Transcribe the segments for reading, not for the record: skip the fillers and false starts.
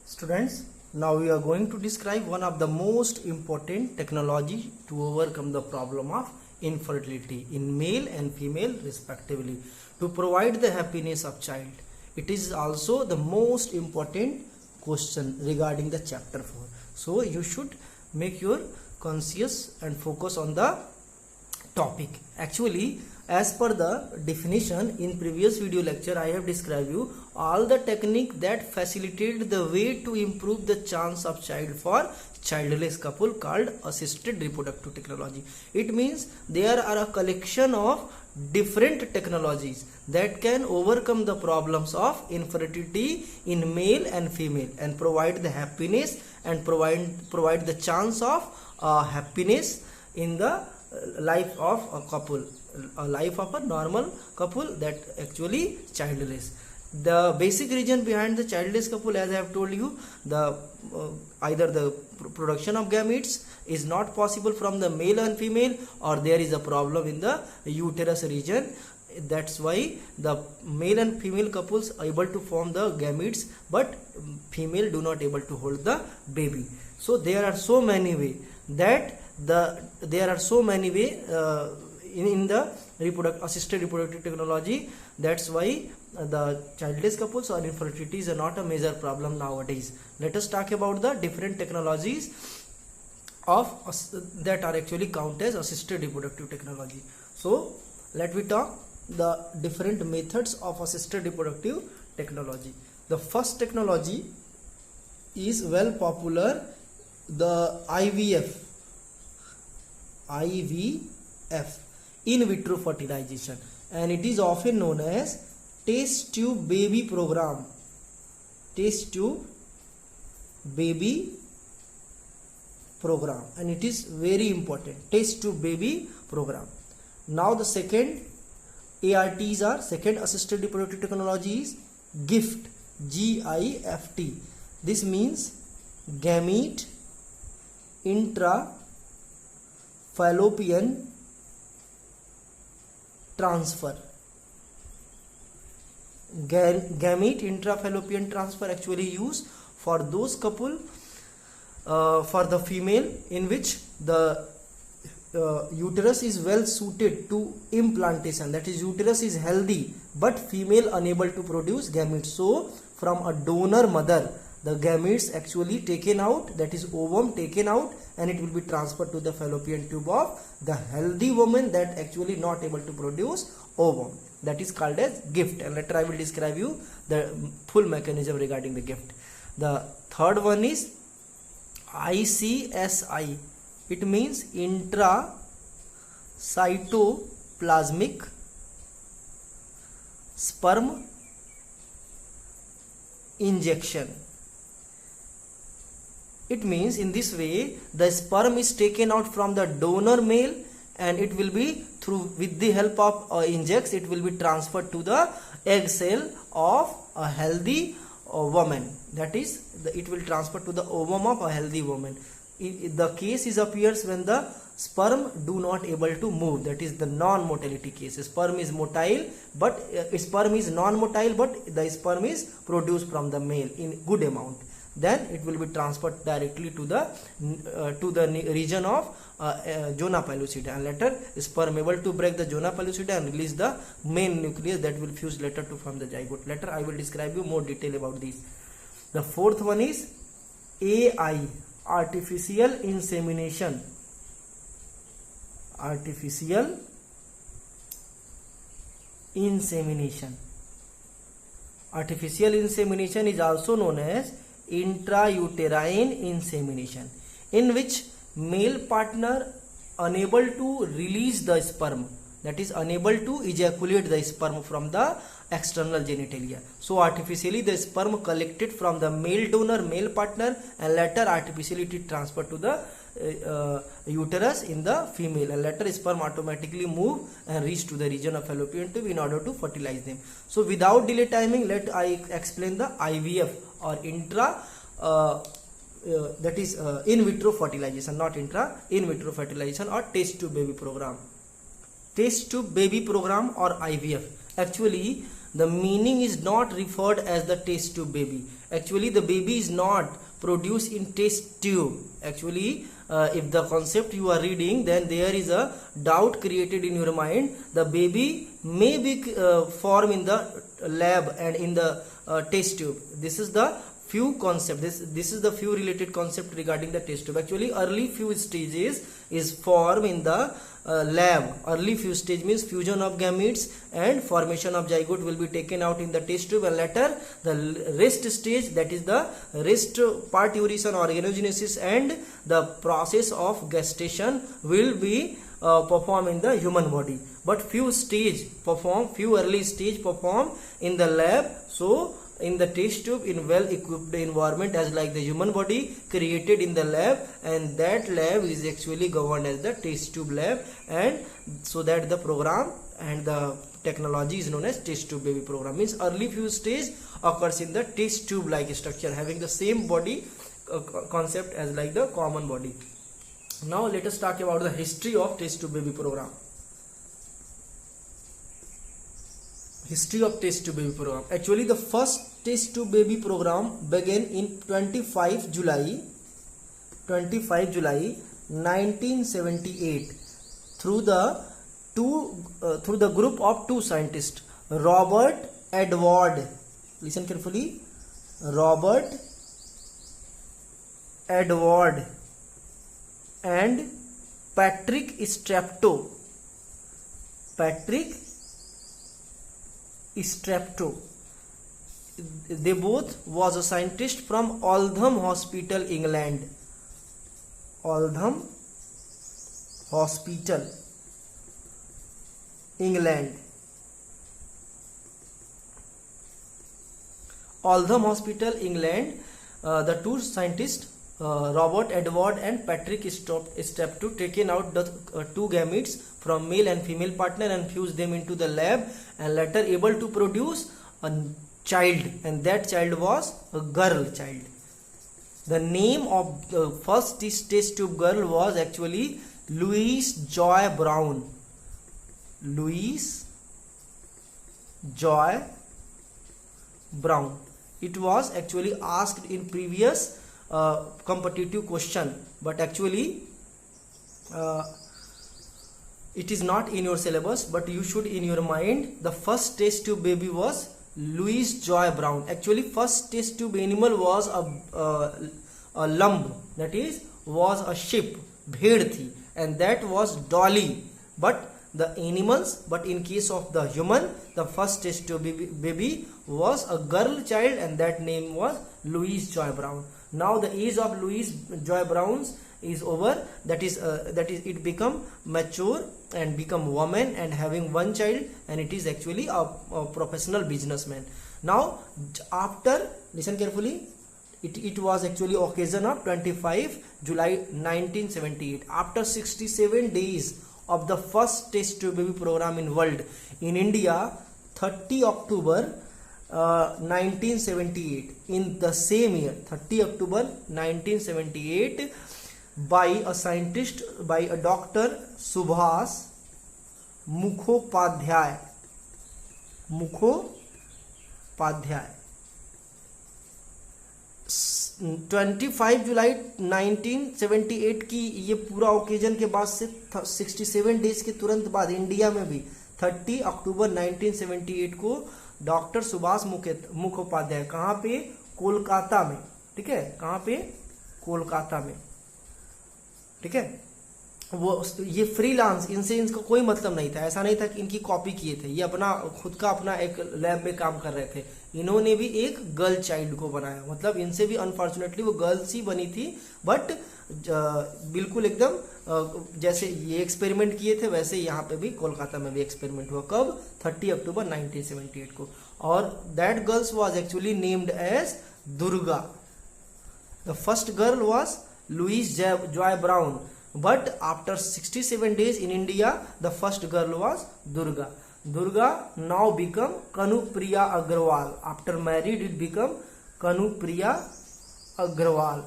Students, now we are going to describe one of the most important technology to overcome the problem of infertility in male and female respectively, to provide the happiness of child. It is also the most important question regarding the chapter 4. So you should make your conscious and focus on the topic. Actually, as per the definition in previous video lecture, I have described you all the technique that facilitate the way to improve the chance of child for childless couple called assisted reproductive technology. It means there are a collection of different technologies that can overcome the problems of infertility in male and female and provide the happiness and provide the chance of happiness in the life of a couple, a life of a normal couple that actually childless. The basic reason behind the childless couple, as I have told you, the either the production of gametes is not possible from the male and female, or there is a problem in the uterus region. That's why the male and female couples are able to form the gametes, but female do not able to hold the baby. So there are so many ways that in the assisted reproductive technology. That's why the childless couples or infertility is not a major problem nowadays. Let us talk about the different technologies that are actually counted as assisted reproductive technology. So let me talk the different methods of assisted reproductive technology. The first technology is well popular, the IVF, in vitro fertilization, and it is often known as test tube baby program. Test tube baby program, and it is very important, test tube baby program. Now the second ARTs are, second assisted reproductive technology is GIFT, GIFT. This means gamete intrafallopian transfer. Gamete intrafallopian transfer actually used for those couple, for the female in which the uterus is well suited to implantation, that is uterus is healthy but female unable to produce gametes. So from a donor mother the gametes actually taken out, that is ovum taken out, and it will be transferred to the fallopian tube of the healthy woman that actually not able to produce ovum. That is called as GIFT, and later I will describe you the full mechanism regarding the GIFT. The third one is ICSI. It means intracytoplasmic sperm injection. It means in this way the sperm is taken out from the donor male, and it will be with the help of injects, it will be transferred to the egg cell of a healthy woman. That is, it will transfer to the ovum of a healthy woman. The case appears when the sperm do not able to move, that is the non-motility case. Sperm is motile, but sperm is non-motile, but the sperm is produced from the male in good amount. Then it will be transferred directly to the region of zona pellucida, and later sperm able to break the zona pellucida and release the main nucleus that will fuse later to form the zygote. Later I will describe you more detail about this. The fourth one is AI, artificial insemination. Artificial insemination. Artificial insemination is also known as intrauterine insemination, in which male partner unable to release the sperm, that is unable to ejaculate the sperm from the external genitalia. So artificially the sperm collected from the male donor, male partner, and later artificially it transferred to the uterus in the female, and later sperm automatically move and reach to the region of fallopian tube in order to fertilize them. So without delay timing, let I explain the IVF or that is in vitro fertilization, not in vitro fertilization, or test tube baby program. Test tube baby program or IVF. Actually the meaning is not referred as the test tube baby. Actually the baby is not produced in test tube. Actually if the concept you are reading, then there is a doubt created in your mind. The baby may be formed in the lab and in the test tube. This is the few concept, this is the few related concept regarding the test tube. Actually early few stages is formed in the lab. Early few stage means fusion of gametes and formation of zygote will be taken out in the test tube, and later the rest stage, that is the rest parturition, organogenesis and the process of gestation will be performed in the human body. But few early stage perform in the lab. So in the test tube, in well equipped environment as like the human body created in the lab, and that lab is actually governed as the test tube lab, and so that the program and the technology is known as test tube baby program. Means early few stage occurs in the test tube like structure, having the same body concept as like the common body. Now let us talk about the history of test tube baby program. History of test tube baby program. Actually the first test tube baby program began in 25 July 1978 through the group of two scientists, Robert Edward, listen carefully, Robert Edward and Patrick Steptoe. They both was a scientist from Oldham Hospital, England. Oldham Hospital, England. Oldham Hospital, England. The two scientists, Robert Edward and Patrick Steptoe, taken out the two gametes from male and female partner and fused them into the lab, and later able to produce a child, and that child was a girl child. The name of the first test tube girl was actually Louise Joy Brown. Louise Joy Brown. It was actually asked in previous competitive question, but actually it is not in your syllabus, but you should in your mind. The first test tube baby was Louise Joy Brown. Actually first test tube animal was a lamb, that is was a sheep, bhed thi, and that was Dolly. But the animals, but in case of the human, the first test tube baby was a girl child, and that name was Louise Joy Brown. Now the age of Louise Joy Brown is over, that is it become mature and become woman and having one child, and it is actually a professional businessman. Now after, listen carefully, it was actually occasion of 25 July 1978. After 67 days of the first test tube baby program in world, in India, 30 October 1978, in the same year 30 October 1978, by a scientist, by a Dr. Subhas Mukhopadhyay. 25 जुलाई 1978 की ये पूरा occasion के बाद से 67 days के तुरंत बाद India में भी 30 अक्टूबर 1978 को डॉक्टर सुभाष मुखोपाध्याय, कहाँ पे, कोलकाता में, ठीक है, कहाँ पे, कोलकाता में, ठीक है, वो ये फ्रीलांस, इनसे इनका कोई मतलब नहीं था, ऐसा नहीं था कि इनकी कॉपी किए थे, ये अपना खुद का अपना एक लैब में काम कर रहे थे। इन्होंने भी एक गर्ल चाइल्ड को बनाया, मतलब इनसे भी अनफॉर्चुनेटली वो गर्ल्स ही बनी थी, बट बिल्कुल एकदम जैसे ये एक्सपेरिमेंट किए थे वैसे यहाँ पे भी कोलकाता में भी एक्सपेरिमेंट हुआ। कब? 30 अक्टूबर 1978 को। और that girls was actually named as Durga. The first girl was Louise Joy Brown, but after 67 days in India, the first girl was Durga. Durga now become Kanupriya Agrawal. After married, it become Kanupriya Agrawal,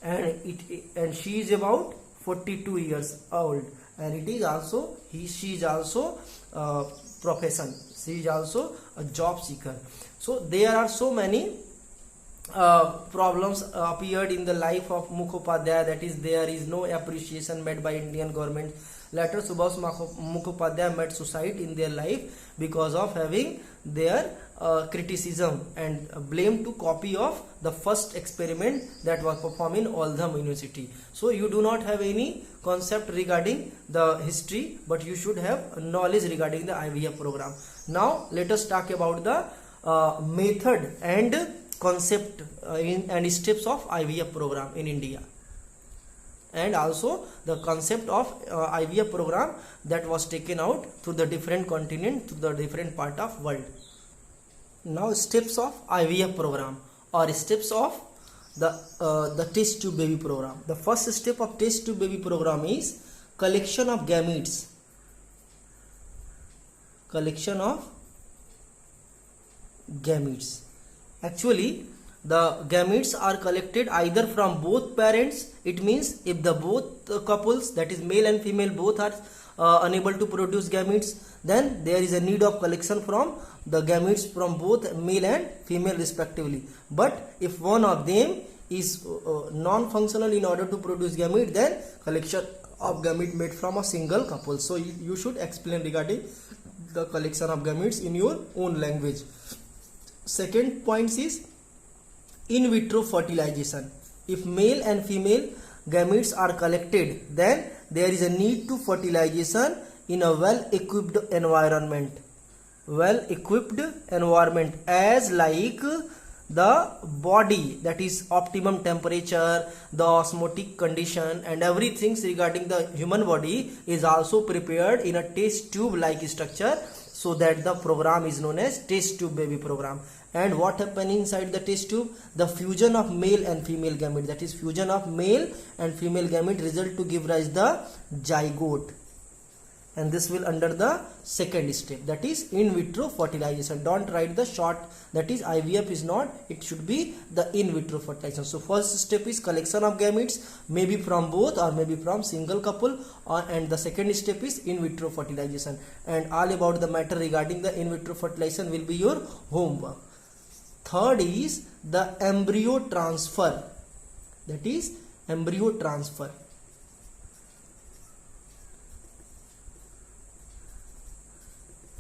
and she is about 42 years old, and it is also she is also profession She is also a job seeker. So there are so many problems appeared in the life of Mukhopadhyay, that is there is no appreciation made by Indian government. Later Subhas Mukhopadhyay met suicide in their life because of having their criticism and blame to copy of the first experiment that was performed in Oldham University. So you do not have any concept regarding the history, but you should have knowledge regarding the IVF program. Now let us talk about the method and concept and steps of IVF program in India, and also the concept of IVF program that was taken out to the different continent, to the different part of world. Now steps of IVF program or steps of the test tube baby program. The first step of test tube baby program is collection of gametes. Collection of gametes. Actually, the gametes are collected either from both parents. It means if the both couples, that is male and female, both are unable to produce gametes, then there is a need of collection from the gametes from both male and female respectively. But if one of them is non-functional in order to produce gamete, then collection of gamete made from a single couple. So you should explain regarding the collection of gametes in your own language. Second point is in vitro fertilization. If male and female gametes are collected, then there is a need to fertilization in a well-equipped environment. Well-equipped environment, as like the body, that is optimum temperature, the osmotic condition, and everything regarding the human body is also prepared in a test tube like structure, so that the program is known as test tube baby program. And what happens inside the test tube? The fusion of male and female gamete, that is fusion of male and female gamete result to give rise the zygote, and this will under the second step, that is in vitro fertilization. Don't write the short, that is IVF is not, it should be the in vitro fertilization. So first step is collection of gametes, maybe from both or maybe from single couple, and the second step is in vitro fertilization. And all about the matter regarding the in vitro fertilization will be your homework. Third is the embryo transfer, that is embryo transfer.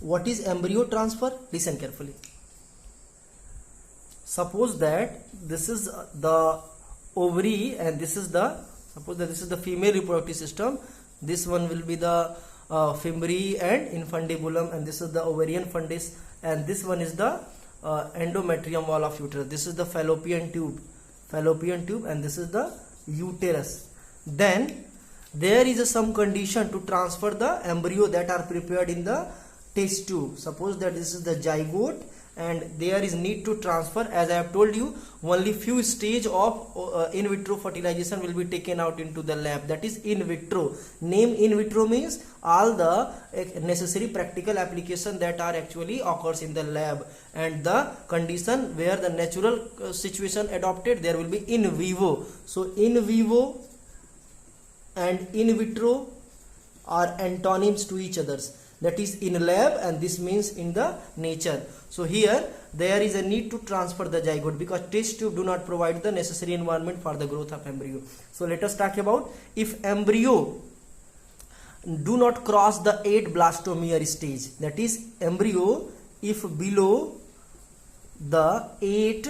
What is embryo transfer? Listen carefully. Suppose that this is the ovary and this is the, suppose that this is the female reproductive system. This one will be the fimbriae and infundibulum, and this is the ovarian fundus, and this one is the endometrium wall of uterus. This is the fallopian tube, and this is the uterus. Then there is some condition to transfer the embryo that are prepared in the test tube. Suppose that this is the zygote and there is need to transfer. As I have told you, only few stage of in vitro fertilization will be taken out into the lab, that is in vitro. Name in vitro means all the necessary practical application that are actually occurs in the lab, and the condition where the natural situation adopted, there will be in vivo. So in vivo and in vitro are antonyms to each others, that is in lab and this means in the nature. So here there is a need to transfer the zygote because test tube do not provide the necessary environment for the growth of embryo. So let us talk about if embryo do not cross the 8 blastomere stage, that is embryo if below the 8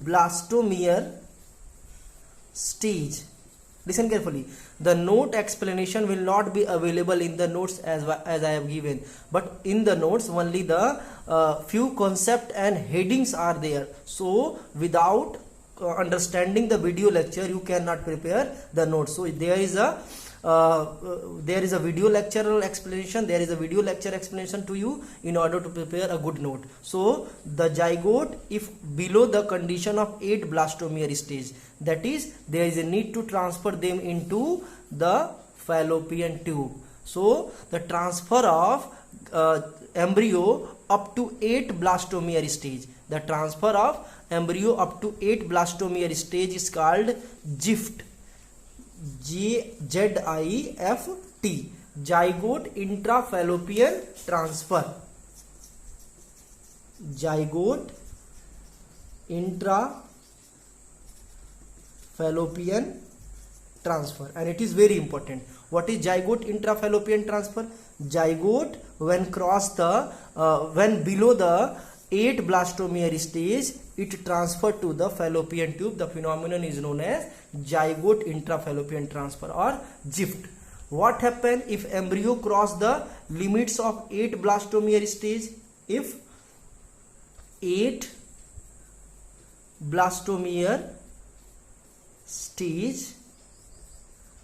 blastomere stage. Listen carefully. The note explanation will not be available in the notes as I have given, but in the notes only the few concept and headings are there. So without understanding the video lecture, you cannot prepare the notes. So there is a video lecture explanation, there is a video lecture explanation to you in order to prepare a good note. So the zygote if below the condition of 8 blastomere stage, that is there is a need to transfer them into the fallopian tube. So the transfer of embryo up to 8 blastomere stage, the transfer of embryo up to 8 blastomere stage is called GIFT. GIFT, zygote intrafallopian transfer, zygote intrafallopian transfer, and it is very important. What is zygote intrafallopian transfer? Zygote when cross the when below the 8 blastomere stage, it transfer to the fallopian tube. The phenomenon is known as zygote intrafallopian transfer or GIFT. What happen if embryo cross the limits of 8 blastomere stage? If 8 blastomere stage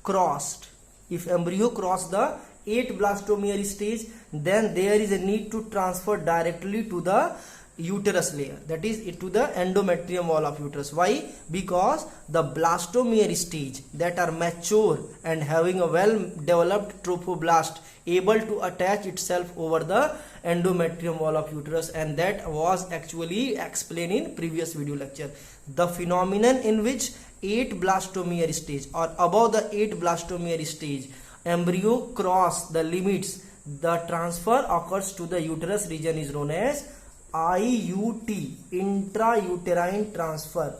crossed, if embryo cross the 8 blastomere stage, then there is a need to transfer directly to the uterus layer, that is to the endometrium wall of uterus. Why? Because the blastomere stage that are mature and having a well developed trophoblast able to attach itself over the endometrium wall of uterus, and that was actually explained in previous video lecture. The phenomenon in which 8 blastomere stage or above the 8 blastomere stage embryo cross the limits, the transfer occurs to the uterus region is known as IUT, intrauterine transfer,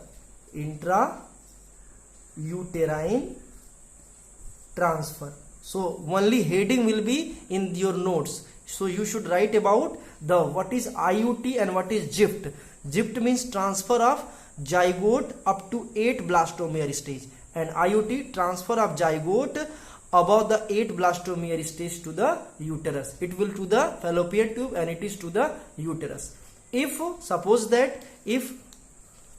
intrauterine transfer. So only heading will be in your notes, so you should write about the what is IUT and what is GIFT. GIFT means transfer of zygote up to 8 blastomere stage, and IUT transfer of zygote above the 8 blastomere stage to the uterus. It will to the fallopian tube and it is to the uterus. If suppose that if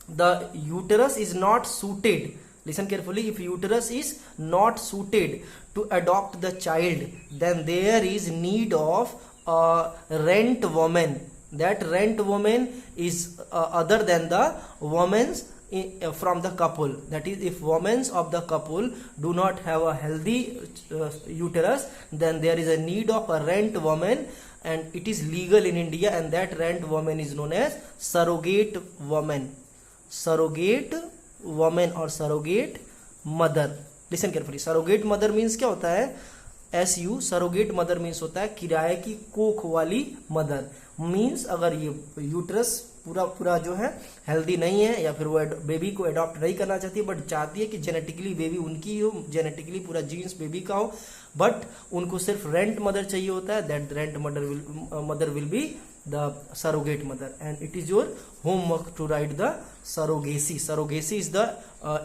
the uterus is not suited, listen carefully, if uterus is not suited to adopt the child, then there is need of a rent woman. That rent woman is other than the women's from the couple. That is, if women of the couple do not have a healthy uterus, then there is a need of a rent woman, and it is legal in India, and that rent woman is known as surrogate woman. Surrogate woman or surrogate mother. Listen carefully. Surrogate mother means क्या होता है? SU surrogate mother means होता है किराए की कोख वाली mother. Means अगर ये यूट्रस पूरा जो है हेल्दी नहीं है, या फिर वो बेबी को अडॉप्ट नहीं करना चाहती है, बट चाहती है कि जेनेटिकली बेबी उनकी हो, जेनेटिकली पूरा जीन्स बेबी का हो, बट उनको सिर्फ रेंट मदर चाहिए होता है, that rent mother will be the surrogate mother, and it is your homework to write the surrogacy. Surrogacy is the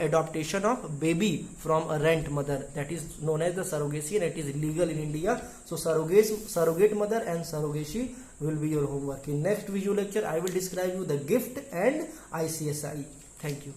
adoption of baby from a rent mother, that is known as the surrogacy, and it is legal in India. So surrogate mother and surrogacy will be your homework. In next video lecture I will describe you the GIFT and ICSI. Thank you.